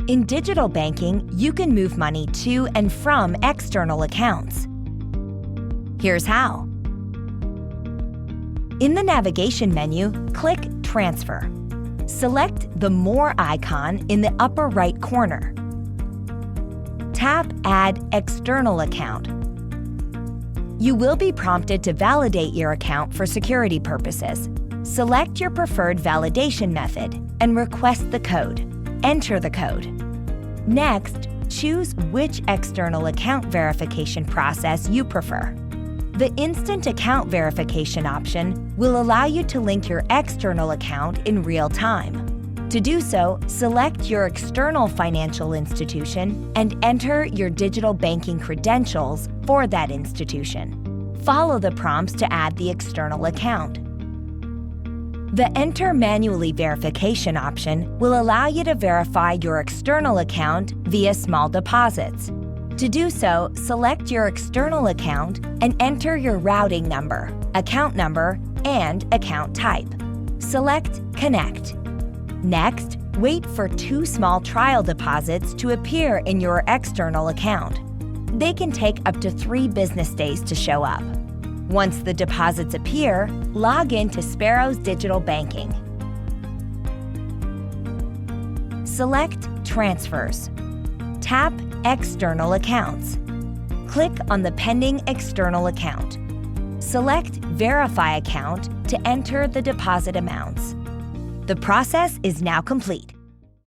In digital banking, you can move money to and from external accounts. Here's how. In the navigation menu, click Transfer. Select the More icon in the upper right corner. Tap Add External Account. You will be prompted to validate your account for security purposes. Select your preferred validation method and request the code. Enter the code. Next, choose which external account verification process you prefer. The Instant Account Verification option will allow you to link your external account in real time. To do so, select your external financial institution and enter your digital banking credentials for that institution. Follow the prompts to add the external account. The Enter Manually Verification option will allow you to verify your external account via small deposits. To do so, select your external account and enter your routing number, account number, and account type. Select Connect. Next, wait for 2 small trial deposits to appear in your external account. They can take up to 3 business days to show up. Once the deposits appear, log in to Sparrow's digital banking. Select Transfers. Tap External Accounts. Click on the pending external account. Select Verify Account to enter the deposit amounts. The process is now complete.